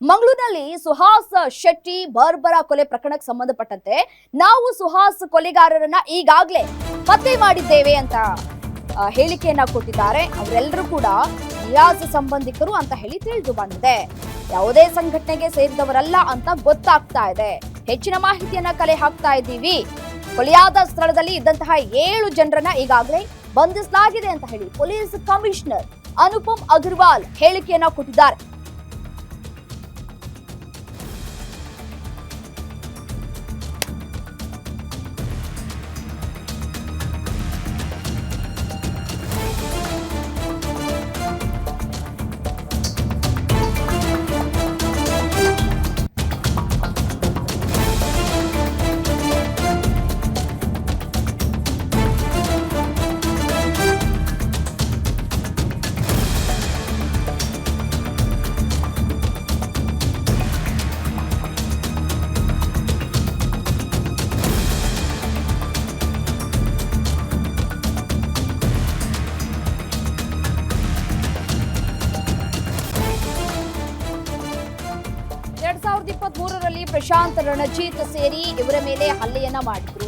ಮಂಗಳೂರಿನಲ್ಲಿ ಸುಹಾಸ್ ಶೆಟ್ಟಿ ಬರ್ಬರ ಕೊಲೆ ಪ್ರಕರಣಕ್ಕೆ ಸಂಬಂಧಪಟ್ಟಂತೆ ನಾವು ಸುಹಾಸ್ ಕೊಲೆಗಾರರನ್ನ ಈಗಾಗಲೇ ಪತ್ತೆ ಮಾಡಿದ್ದೇವೆ ಅಂತ ಹೇಳಿಕೆಯನ್ನ ಕೊಟ್ಟಿದ್ದಾರೆ. ಅವರೆಲ್ಲರೂ ಕೂಡ ನಿಯಾಜ್ ಸಂಬಂಧಿಕರು ಅಂತ ಹೇಳಿ ತಿಳಿದು ಬಂದಿದೆ. ಯಾವುದೇ ಸಂಘಟನೆಗೆ ಸೇರಿದವರಲ್ಲ ಅಂತ ಗೊತ್ತಾಗ್ತಾ ಇದೆ. ಹೆಚ್ಚಿನ ಮಾಹಿತಿಯನ್ನ ಕಲೆ ಹಾಕ್ತಾ ಇದ್ದೀವಿ. ಕೊಲೆಯಾದ ಸ್ಥಳದಲ್ಲಿ ಇದ್ದಂತಹ 7 ಜನರನ್ನ ಈಗಾಗಲೇ ಬಂಧಿಸಲಾಗಿದೆ ಅಂತ ಹೇಳಿ ಪೊಲೀಸ್ ಕಮಿಷನರ್ ಅನುಪಮ್ ಅಗರ್ವಾಲ್ ಹೇಳಿಕೆಯನ್ನ ಕೊಟ್ಟಿದ್ದಾರೆ. ಪ್ರಶಾಂತ್ ರಣಜಿತ್ ಸೇರಿ ಇವರ ಮೇಲೆ ಹಲ್ಲೆಯನ್ನ ಮಾಡಿದ್ರು.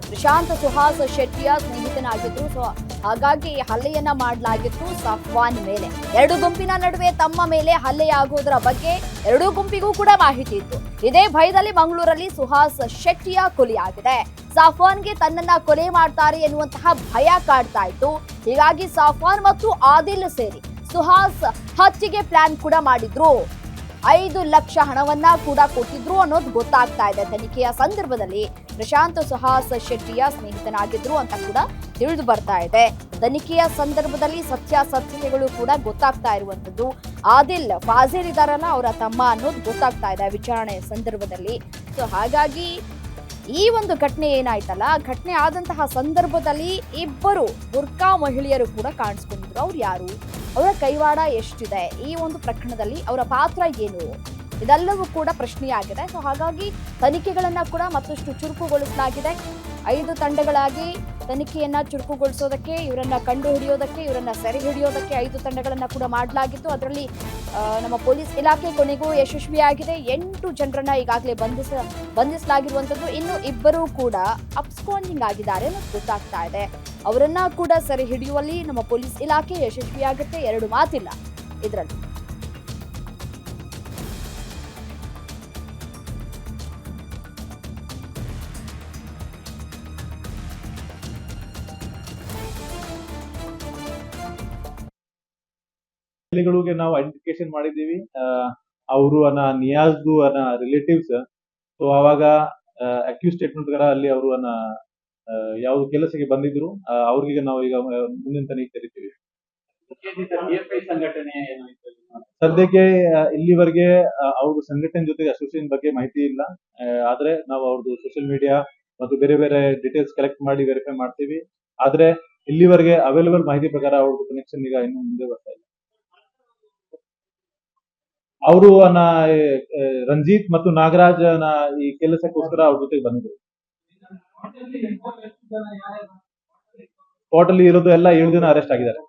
ಪ್ರಶಾಂತ್ ಸುಹಾಸ್ ಶೆಟ್ಟಿಯ ಸ್ನೇಹಿತನಾಗಿದ್ರು. ಸೊ ಹಾಗಾಗಿ ಹಲ್ಲೆಯನ್ನ ಮಾಡಲಾಗಿತ್ತು ಸಫ್ವಾನ್ ಮೇಲೆ. 2 ಗುಂಪಿನ ನಡುವೆ ತಮ್ಮ ಮೇಲೆ ಹಲ್ಲೆಯಾಗುವುದರ ಬಗ್ಗೆ 2 ಗುಂಪಿಗೂ ಕೂಡ ಮಾಹಿತಿ ಇತ್ತು. ಇದೇ ಭಯದಲ್ಲಿ ಮಂಗಳೂರಲ್ಲಿ ಸುಹಾಸ್ ಶೆಟ್ಟಿಯ ಕೊಲೆಯಾಗಿದೆ. ಸಫ್ವಾನ್ಗೆ ತನ್ನನ್ನ ಕೊಲೆ ಮಾಡ್ತಾರೆ ಎನ್ನುವಂತಹ ಭಯ ಕಾಡ್ತಾ ಇತ್ತು. ಹೀಗಾಗಿ ಸಫ್ವಾನ್ ಮತ್ತು ಆದಿಲ್ ಸೇರಿ ಸುಹಾಸ್ ಹತ್ಯೆಗೆ ಪ್ಲಾನ್ ಕೂಡ ಮಾಡಿದ್ರು. 5 ಲಕ್ಷ ಹಣವನ್ನ ಕೂಡ ಕೊಟ್ಟಿದ್ರು ಅನ್ನೋದು ಗೊತ್ತಾಗ್ತಾ ಇದೆ. ತನಿಖೆಯ ಸಂದರ್ಭದಲ್ಲಿ ಪ್ರಶಾಂತ್ ಸುಹಾಸ್ ಶೆಟ್ಟಿಯ ಸ್ನೇಹಿತನಾಗಿದ್ರು ಅಂತ ಕೂಡ ತಿಳಿದು ಬರ್ತಾ ಇದೆ. ತನಿಖೆಯ ಸಂದರ್ಭದಲ್ಲಿ ಸತ್ಯಾಸತ್ಯತೆಗಳು ಕೂಡ ಗೊತ್ತಾಗ್ತಾ ಇರುವಂತದ್ದು. ಆದಿಲ್ ಫಾಜಿಲ್ ಇದಾರಲ್ಲ, ಅವರ ತಮ್ಮ ಅನ್ನೋದು ಗೊತ್ತಾಗ್ತಾ ಇದೆ ವಿಚಾರಣೆಯ ಸಂದರ್ಭದಲ್ಲಿ. ಸೊ ಹಾಗಾಗಿ ಈ ಒಂದು ಘಟನೆ ಏನಾಯ್ತಲ್ಲ, ಘಟನೆ ಆದಂತಹ ಸಂದರ್ಭದಲ್ಲಿ 2 ಬುರ್ಕಾ ಮಹಿಳೆಯರು ಕೂಡ ಕಾಣಿಸ್ಕೊಂಡಿದ್ರು. ಅವ್ರು ಯಾರು, ಅವರ ಕೈವಾಡ ಎಷ್ಟಿದೆ, ಈ ಒಂದು ಪ್ರಕರಣದಲ್ಲಿ ಅವರ ಪಾತ್ರ ಏನು, ಇದೆಲ್ಲವೂ ಕೂಡ ಪ್ರಶ್ನೆಯಾಗಿದೆ. ಸೊ ಹಾಗಾಗಿ ತನಿಖೆಗಳನ್ನ ಕೂಡ ಮತ್ತಷ್ಟು ಚುರುಕುಗೊಳಿಸಲಾಗಿದೆ. 5 ತಂಡಗಳಾಗಿ ತನಿಖೆಯನ್ನ ಚುರುಕುಗೊಳಿಸೋದಕ್ಕೆ, ಇವರನ್ನ ಕಂಡು ಹಿಡಿಯೋದಕ್ಕೆ, ಇವರನ್ನ ಸೆರೆ ಹಿಡಿಯೋದಕ್ಕೆ 5 ತಂಡಗಳನ್ನ ಕೂಡ ಮಾಡಲಾಗಿತ್ತು. ಅದರಲ್ಲಿ ನಮ್ಮ ಪೊಲೀಸ್ ಇಲಾಖೆ ಕೊನೆಗೂ ಯಶಸ್ವಿಯಾಗಿದೆ. 8 ಜನರನ್ನ ಈಗಾಗಲೇ ಬಂಧಿಸಲಾಗಿರುವಂತದ್ದು. ಇನ್ನು 2 ಕೂಡ ಅಬ್ಸ್ಕಾಂಡಿಂಗ್ ಆಗಿದ್ದಾರೆ ಅನ್ನೋದು ಗೊತ್ತಾಗ್ತಾ ಇದೆ. ಅವರನ್ನ ಕೂಡ ಸೆರೆ ಹಿಡಿಯುವಲ್ಲಿ ನಮ್ಮ ಪೊಲೀಸ್ ಇಲಾಖೆ ಯಶಸ್ವಿಯಾಗುತ್ತೆ, 2 ಮಾತಿಲ್ಲ ಇದರಲ್ಲಿ. ಗಳಿಗೆ ನಾವು ಐಡೆಂಟಿಫಿಕೇಶನ್ ಮಾಡಿದ್ದೀವಿ. ಅವರು ನಿಯಾಜ್ದು ರಿಲೇಟಿವ್ಸ್. ಸೊ ಅವಾಗ ಅಕ್ಯೂಸ್ ಸ್ಟೇಟ್ಮೆಂಟ್ ಪ್ರಕಾರ ಅಲ್ಲಿ ಅವರು ಯಾವ್ದು ಕೆಲಸಕ್ಕೆ ಬಂದಿದ್ರು. ಅವ್ರಿಗೆ ನಾವು ಈಗ ಮುಂದಿನ ತನಿಖೆ ತೆರಿತೀವಿ. ಸದ್ಯಕ್ಕೆ ಇಲ್ಲಿವರೆಗೆ ಅವ್ರ ಸಂಘಟನೆ ಜೊತೆ ಅಸೋಸಿಯೇಷನ್ ಬಗ್ಗೆ ಮಾಹಿತಿ ಇಲ್ಲ. ಆದ್ರೆ ನಾವು ಅವ್ರದ್ದು ಸೋಷಿಯಲ್ ಮೀಡಿಯಾ ಮತ್ತು ಬೇರೆ ಬೇರೆ ಡೀಟೇಲ್ಸ್ ಕಲೆಕ್ಟ್ ಮಾಡಿ ವೆರಿಫೈ ಮಾಡ್ತೀವಿ. ಆದ್ರೆ ಇಲ್ಲಿವರೆಗೆ ಅವೈಲೇಬಲ್ ಮಾಹಿತಿ ಪ್ರಕಾರ ಅವ್ರದ್ದು ಕನೆಕ್ಷನ್ ಈಗ ಇನ್ನು ಮುಂದೆ ಬರ್ತಾ ಇಲ್ಲ. ಅವರು ರಂಜಿತ್ ಮತ್ತು ನಾಗರಾಜ್ ಈ ಕೆಲಸಕ್ಕೋಸ್ಕರ ಅವ್ರ ಜೊತೆಗೆ ಬಂದಿದ್ರು. ಸ್ಪಾಟ್ ಅಲ್ಲಿ ಇರೋದು ಎಲ್ಲ 7 ಜನ ಅರೆಸ್ಟ್ ಆಗಿದ್ದಾರೆ.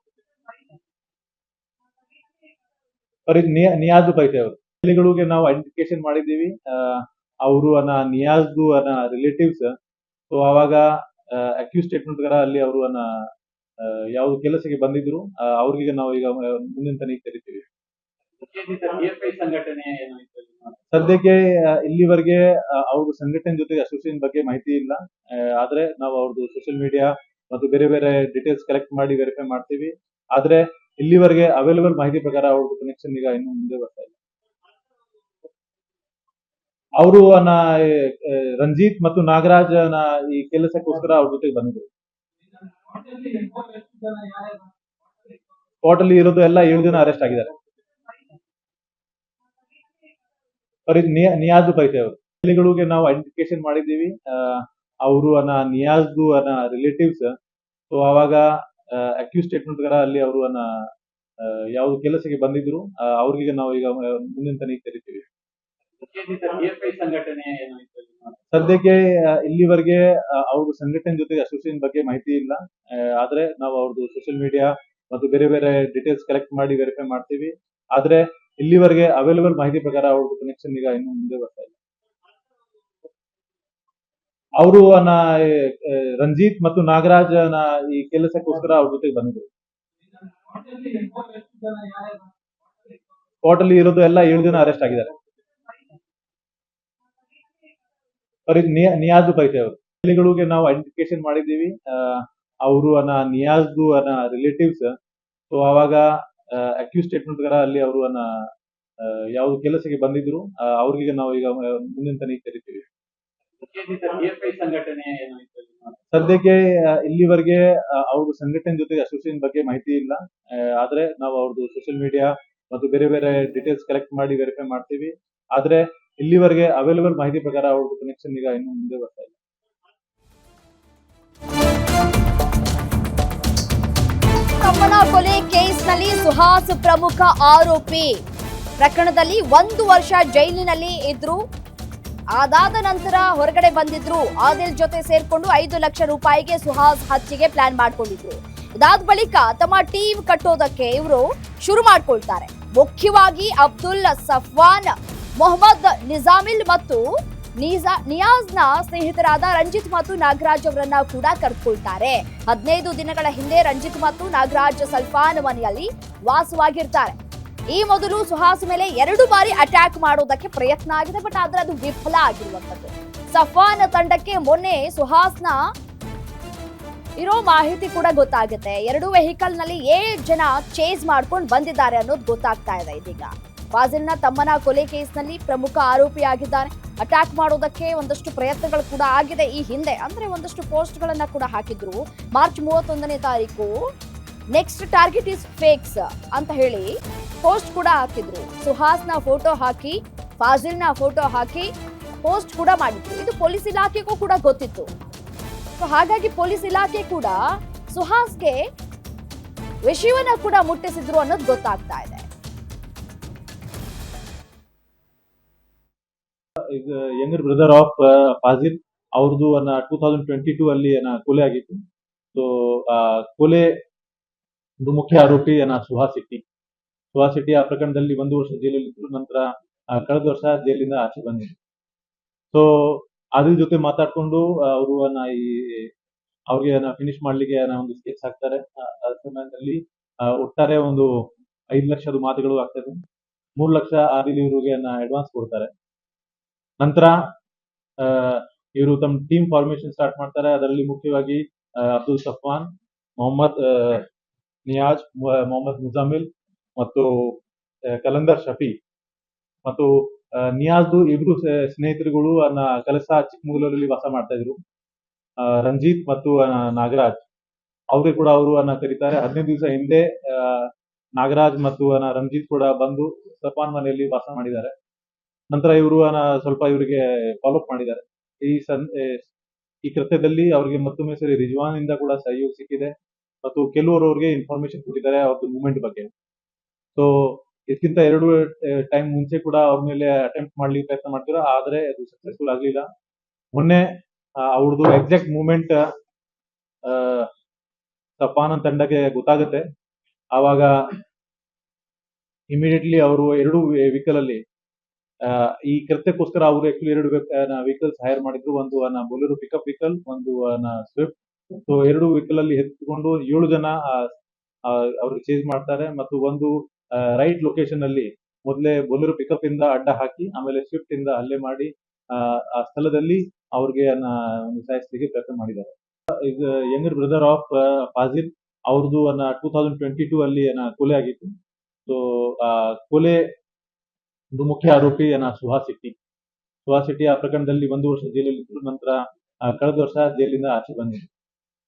ನಿಯಾಜ್ ಪರಿಚಯ ಅವರು ಗಳಿಗೆ ನಾವು ಐಡೆಂಟಿಫಿಕೇಶನ್ ಮಾಡಿದ್ದೀವಿ. ಅವರು ನಿಯಾಜ್ದು ರಿಲೇಟಿವ್ಸ್. ಸೊ ಅವಾಗ ಅಕ್ಯೂಸ್ ಸ್ಟೇಟ್ಮೆಂಟ್ ಪ್ರಕಾರ ಅಲ್ಲಿ ಅವರು ಯಾವ್ದು ಕೆಲಸಕ್ಕೆ ಬಂದಿದ್ರು. ಅವ್ರಿಗೆ ನಾವು ಈಗ ಮುಂದಿನ ತನಿಖೆ ತೆರಿತೀವಿ. ಸದ್ಯಕ್ಕೆ ಇಲ್ಲಿವರೆಗೆ ಅವ್ರ ಸಂಘಟನೆ ಜೊತೆ ಅಸೋಸಿಯೇಷನ್ ಬಗ್ಗೆ ಮಾಹಿತಿ ಇಲ್ಲ. ಆದ್ರೆ ನಾವು ಅವ್ರದ್ದು ಸೋಷಿಯಲ್ ಮೀಡಿಯಾ ಮತ್ತು ಬೇರೆ ಬೇರೆ ಡೀಟೇಲ್ಸ್ ಕಲೆಕ್ಟ್ ಮಾಡಿ ವೆರಿಫೈ ಮಾಡ್ತೀವಿ. ಆದ್ರೆ ಇಲ್ಲಿವರೆಗೆ ಅವೈಲೇಬಲ್ ಮಾಹಿತಿ ಪ್ರಕಾರ ಅವ್ರದ್ದು ಕನೆಕ್ಷನ್ ಈಗ ಇನ್ನು ಮುಂದೆ ಬರ್ತಾ ಇಲ್ಲ. ಅವರು ರಂಜಿತ್ ಮತ್ತು ನಾಗರಾಜ್ ಈ ಕೆಲಸಕ್ಕೋಸ್ಕರ ಅವ್ರ ಜೊತೆಗೆ ಬಂದಿದ್ರು. ಸ್ಪಾಟ್ ಅಲ್ಲಿ ಇರೋದು ಎಲ್ಲ 7 ಜನ ಅರೆಸ್ಟ್ ಆಗಿದ್ದಾರೆ. ನಿಯಾಜ್ ಪರಿಚಯ ಅವರು ಗಳಿಗೆ ನಾವು ಐಡೆಂಟಿಫಿಕೇಶನ್ ಮಾಡಿದ್ದೀವಿ. ಅವರು ನಿಯಾಜ್ದು ರಿಲೇಟಿವ್ಸ್. ಸೊ ಅವಾಗ ಅಕ್ಯೂಸ್ ಸ್ಟೇಟ್ಮೆಂಟ್ ಪ್ರಕಾರ ಅಲ್ಲಿ ಅವರು ಯಾವ್ದು ಕೆಲಸಕ್ಕೆ ಬಂದಿದ್ರು. ಅವ್ರಿಗೆ ನಾವು ಈಗ ಮುಂದಿನ ತನಿಖೆ ತೆರಿತೀವಿ. ಸದ್ಯಕ್ಕೆ ಇಲ್ಲಿವರೆಗೆ ಅವ್ರ ಸಂಘಟನೆ ಜೊತೆ ಅಸೋಸಿಯೇಷನ್ ಬಗ್ಗೆ ಮಾಹಿತಿ ಇಲ್ಲ. ಆದ್ರೆ ನಾವು ಅವ್ರದ್ದು ಸೋಷಿಯಲ್ ಮೀಡಿಯಾ ಮತ್ತು ಬೇರೆ ಬೇರೆ ಡೀಟೇಲ್ಸ್ ಕಲೆಕ್ಟ್ ಮಾಡಿ ವೆರಿಫೈ ಮಾಡ್ತೀವಿ. ಆದ್ರೆ ಇಲ್ಲಿವರೆಗೆ ಅವೈಲೇಬಲ್ ಮಾಹಿತಿ ಪ್ರಕಾರ ಅವ್ರದ್ದು ಕನೆಕ್ಷನ್ ಈಗ ಇನ್ನು ಮುಂದೆ ಬರ್ತಾ ಇಲ್ಲ. ಅವರು ರಂಜಿತ್ ಮತ್ತು ನಾಗರಾಜ್ ಈ ಕೆಲಸಕ್ಕೋಸ್ಕರ ಅವ್ರ ಜೊತೆಗೆ ಬಂದಿದ್ರು. ಸ್ಪಾಟ್ ಅಲ್ಲಿ ಇರೋದು ಎಲ್ಲ 7 ಜನ ಅರೆಸ್ಟ್ ಆಗಿದ್ದಾರೆ. ನಿಯಾಜ್ ಪರಿಚಯ ಅವರು ಗಳಿಗೆ ನಾವು ಐಡೆಂಟಿಫಿಕೇಶನ್ ಮಾಡಿದ್ದೀವಿ. ಅವರು ನಿಯಾಜ್ದು ರಿಲೇಟಿವ್ಸ್. ಸೊ ಅವಾಗ ಅಕ್ಯೂಸ್ ಸ್ಟೇಟ್ಮೆಂಟ್ ಪ್ರಕಾರ ಅಲ್ಲಿ ಅವರು ಯಾವ್ದು ಕೆಲಸಕ್ಕೆ ಬಂದಿದ್ರು, ಅವ್ರಿಗೆ ನಾವು ಈಗ ಮುಂದಿನ ತನಿಖೆ ಕರಿತೀವಿ. ಸದ್ಯಕ್ಕೆ ಇಲ್ಲಿವರೆಗೆ ಅವ್ರ ಸಂಘಟನೆ ಜೊತೆ ಅಸೋಸಿಯೇಷನ್ ಬಗ್ಗೆ ಮಾಹಿತಿ ಇಲ್ಲ. ಆದ್ರೆ ನಾವು ಅವ್ರದ್ದು ಸೋಷಿಯಲ್ ಮೀಡಿಯಾ ಮತ್ತು ಬೇರೆ ಬೇರೆ ಡೀಟೇಲ್ಸ್ ಕಲೆಕ್ಟ್ ಮಾಡಿ ವೆರಿಫೈ ಮಾಡ್ತೀವಿ. ಆದ್ರೆ ಇಲ್ಲಿವರೆಗೆ ಅವೈಲೇಬಲ್ ಮಾಹಿತಿ ಪ್ರಕಾರ ಅವ್ರದ್ದು ಕನೆಕ್ಷನ್ ಈಗ ಇನ್ನು ಮುಂದೆ ಬರ್ತಾ ಇಲ್ಲ. ತಮ್ಮನ ಕೊಲೆ ಕೇಸ್ನಲ್ಲಿ ಸುಹಾಸ್ ಪ್ರಮುಖ ಆರೋಪಿ. ಪ್ರಕರಣದಲ್ಲಿ 1 ವರ್ಷ ಜೈಲಿನಲ್ಲಿ ಇದ್ರು. ಅದಾದ ನಂತರ ಹೊರಗಡೆ ಬಂದಿದ್ರು. ಆದಿಲ್ ಜೊತೆ ಸೇರ್ಕೊಂಡು 5 ಲಕ್ಷ ರೂಪಾಯಿಗೆ ಸುಹಾಸ್ ಹತ್ಯೆಗೆ ಪ್ಲಾನ್ ಮಾಡ್ಕೊಂಡಿದ್ರು. ಇದಾದ ಬಳಿಕ ತಮ್ಮ ಟೀಮ್ ಕಟ್ಟೋದಕ್ಕೆ ಇವರು ಶುರು ಮಾಡ್ಕೊಳ್ತಾರೆ. ಮುಖ್ಯವಾಗಿ ಅಬ್ದುಲ್ ಸಫ್ವಾನ್, ಮೊಹಮ್ಮದ್ ನಿಜಾಮಿಲ್ ಮತ್ತು ನಿಯಾಜ್ನ ಸ್ನೇಹಿತರಾದ ರಂಜಿತ್ ಮತ್ತು ನಾಗರಾಜ್ ಅವರನ್ನ ಕೂಡ ಕರೆದುಕೊಳ್ತಾರೆ. 15 ದಿನಗಳ ಹಿಂದೆ ರಂಜಿತ್ ಮತ್ತು ನಾಗರಾಜ್ ಸಲ್ಫಾನ್ ಮನೆಯಲ್ಲಿ ವಾಸವಾಗಿರ್ತಾರೆ. ಈ ಮೊದಲು ಸುಹಾಸ್ ಮೇಲೆ 2 ಬಾರಿ ಅಟ್ಯಾಕ್ ಮಾಡೋದಕ್ಕೆ ಪ್ರಯತ್ನ ಆಗಿದೆ, ಬಟ್ ಆದ್ರೆ ಅದು ವಿಫಲ ಆಗಿರುವಂತದ್ದು. ಸಫಾನ್ ತಂಡಕ್ಕೆ ಮೊನ್ನೆ ಸುಹಾಸ್ನ ಇರೋ ಮಾಹಿತಿ ಕೂಡ ಗೊತ್ತಾಗುತ್ತೆ. 2 ವೆಹಿಕಲ್ ನಲ್ಲಿ 7 ಜನ ಚೇಸ್ ಮಾಡ್ಕೊಂಡು ಬಂದಿದ್ದಾರೆ ಅನ್ನೋದು ಗೊತ್ತಾಗ್ತಾ ಇದೆ. ಇದೀಗ ಫಾಜಿಲ್ನ ತಮ್ಮನ ಕೊಲೆ ಕೇಸ್ನಲ್ಲಿ ಪ್ರಮುಖ ಆರೋಪಿಯಾಗಿದ್ದಾನೆ. ಅಟ್ಯಾಕ್ ಮಾಡೋದಕ್ಕೆ ಒಂದಷ್ಟು ಪ್ರಯತ್ನಗಳು ಕೂಡ ಆಗಿದೆ ಈ ಹಿಂದೆ. ಅಂದ್ರೆ ಒಂದಷ್ಟು ಪೋಸ್ಟ್ ಗಳನ್ನ ಕೂಡ ಹಾಕಿದ್ರು. ಮಾರ್ಚ್ 31ನೇ ತಾರೀಕು ನೆಕ್ಸ್ಟ್ ಟಾರ್ಗೆಟ್ ಇಸ್ ಫೇಕ್ಸ್ ಅಂತ ಹೇಳಿ ಪೋಸ್ಟ್ ಕೂಡ ಹಾಕಿದ್ರು. ಸುಹಾಸ್ನ ಫೋಟೋ ಹಾಕಿ, ಫಾಜಿಲ್ನ ಫೋಟೋ ಹಾಕಿ ಪೋಸ್ಟ್ ಕೂಡ ಮಾಡಿದ್ರು. ಇದು ಪೊಲೀಸ್ ಇಲಾಖೆಗೂ ಕೂಡ ಗೊತ್ತಿತ್ತು. ಸೊ ಹಾಗಾಗಿ ಪೊಲೀಸ್ ಇಲಾಖೆ ಕೂಡ ಸುಹಾಸ್ಗೆ ವಿಷಯವನ್ನ ಕೂಡ ಮುಟ್ಟಿಸಿದ್ರು ಅನ್ನೋದು ಗೊತ್ತಾಗ್ತಾ ಇದೆ. ಯಂಗರ್ ಬ್ರದರ್ ಆಫ್ ಫಾಜಿಲ್ ಅವ್ರದ್ದು 2022 ಅಲ್ಲಿ ಕೊಲೆ ಆಗಿತ್ತು. ಸೊ ಕೊಲೆ ಮುಖ್ಯ ಆರೋಪಿ ಸುಹಾಸ್ ಶೆಟ್ಟಿ ಆ ಪ್ರಕರಣದಲ್ಲಿ 1 ವರ್ಷ ಜೈಲಲ್ಲಿ ಇದ್ರು. ನಂತರ ಕಳೆದ ವರ್ಷ ಜೈಲಿಂದ ಆಚೆ ಬಂದಿದ್ರು. ಸೊ ಅದ್ರ ಜೊತೆ ಮಾತಾಡ್ಕೊಂಡು ಅವರು ಅವ್ರಿಗೆ ಫಿನಿಶ್ ಮಾಡ್ಲಿಕ್ಕೆ ಒಂದು ಸ್ಕೆಚ್ ಹಾಕ್ತಾರೆ. ಸಮಯದಲ್ಲಿ ಒಟ್ಟಾರೆ ಒಂದು 5 ಲಕ್ಷದ ಮಾತುಗಳು ಆಗ್ತದೆ. 3 ಲಕ್ಷ ಆದಿಲ್ ಇವ್ರಿಗೆ ಅಡ್ವಾನ್ಸ್ ಕೊಡ್ತಾರೆ. ನಂತರ ಇವರು ತಮ್ಮ ಟೀಮ್ ಫಾರ್ಮೇಶನ್ ಸ್ಟಾರ್ಟ್ ಮಾಡ್ತಾರೆ. ಅದರಲ್ಲಿ ಮುಖ್ಯವಾಗಿ ಅಬ್ದುಲ್ ಸಫ್ವಾನ್, ಮೊಹಮ್ಮದ್ ನಿಯಾಜ್, ಮೊಹಮ್ಮದ್ ಮುಜಾಮಿಲ್ ಮತ್ತು ಕಲಂದರ್ ಶಫಿ ಮತ್ತು ನಿಯಾಜ್ದು ಇಬ್ರು ಸ್ನೇಹಿತರುಗಳು ಕೆಲಸ ಚಿಕ್ಕಮಗಳೂರಲ್ಲಿ ವಾಸ ಮಾಡ್ತಾ ಇದ್ರು. ರಂಜಿತ್ ಮತ್ತು ನಾಗರಾಜ್ ಅವ್ರಿಗೆ ಕೂಡ ಅವರು ಕರೀತಾರೆ. 15 ದಿವಸ ಹಿಂದೆ ನಾಗರಾಜ್ ಮತ್ತು ರಂಜಿತ್ ಕೂಡ ಬಂದು ಸಫಾನ್ ಮನೆಯಲ್ಲಿ ವಾಸ ಮಾಡಿದ್ದಾರೆ. ನಂತರ ಇವರು ಸ್ವಲ್ಪ ಇವರಿಗೆ ಫಾಲೋಅಪ್ ಮಾಡಿದ್ದಾರೆ. ಈ ಕೃತ್ಯದಲ್ಲಿ ಅವರಿಗೆ ಮತ್ತೊಮ್ಮೆ ಸರಿ ರಿಜ್ವಾನ್ ಇಂದ ಕೂಡ ಸಹಯೋಗ ಸಿಕ್ಕಿದೆ ಮತ್ತು ಕೆಲವರು ಅವ್ರಿಗೆ ಇನ್ಫಾರ್ಮೇಶನ್ ಕೊಟ್ಟಿದ್ದಾರೆ ಅವ್ರದ್ದು ಮೂವ್ಮೆಂಟ್ ಬಗ್ಗೆ. ಸೊ ಇದಕ್ಕಿಂತ 2 ಟೈಮ್ ಮುಂಚೆ ಕೂಡ ಅವ್ರ ಮೇಲೆ ಅಟೆಂಪ್ಟ್ ಮಾಡ್ಲಿಕ್ಕೆ ಪ್ರಯತ್ನ ಮಾಡ್ತಾರೆ, ಆದ್ರೆ ಅದು ಸಕ್ಸಸ್ಫುಲ್ ಆಗ್ಲಿಲ್ಲ. ಮೊನ್ನೆ ಅವ್ರದ್ದು ಎಕ್ಸಾಕ್ಟ್ ಮೂವ್ಮೆಂಟ್ ಸಫಾನ್ ತಂಡಕ್ಕೆ ಗೊತ್ತಾಗುತ್ತೆ. ಆವಾಗ ಇಮಿಡಿಯೇಟ್ಲಿ ಅವರು 2 ವೆಹಿಕಲ್ ಅಲ್ಲಿ ಈ ಕೃತ್ಯಕ್ಕೋಸ್ಕರ ಅವರು ಆಕ್ಚುಲಿ 2 ವೆಹಿಕಲ್ಸ್ ಹೈರ್ ಮಾಡಿದ್ರು. ಒಂದು ಬೊಲೆರೋ ಪಿಕಪ್ ವೆಹಿಕಲ್, ಒಂದು ಸ್ವಿಫ್ಟ್. ಸೊ 2 ವೆಹಿಕಲ್ ಅಲ್ಲಿ ಎತ್ಕೊಂಡು 7 ಜನ ಅವ್ರಿಗೆ ಚೇಸ್ ಮಾಡ್ತಾರೆ ಮತ್ತು ಒಂದು ರೈಟ್ ಲೊಕೇಶನ್ ಅಲ್ಲಿ ಮೊದಲೇ ಬೊಲೆರೋ ಪಿಕಪ್ ಇಂದ ಅಡ್ಡ ಹಾಕಿ ಆಮೇಲೆ ಸ್ವಿಫ್ಟ್ ಇಂದ ಹಲ್ಲೆ ಮಾಡಿ ಆ ಸ್ಥಳದಲ್ಲಿ ಅವ್ರಿಗೆ ಸಾಯಿಸಲಿಕ್ಕೆ ಪ್ರಯತ್ನ ಮಾಡಿದ್ದಾರೆ. ಈಗ ಯಂಗರ್ ಬ್ರದರ್ ಆಫ್ ಫಾಜಿಲ್ ಅವ್ರದ್ದು 2022 ಅಲ್ಲಿ ಕೊಲೆ ಆಗಿತ್ತು. ಸೊ ಕೊಲೆ ಮುಖ್ಯ ಆರೋಪಿ ಸುಹಾಸ್ ಶೆಟ್ಟಿ ಆ ಪ್ರಕರಣದಲ್ಲಿ 1 ವರ್ಷ ಜೈಲಲ್ಲಿ ಇದ್ರು. ನಂತರ ಕಳೆದ ವರ್ಷ ಜೈಲಿಂದ ಆಚೆ ಬಂದಿದ್ರು.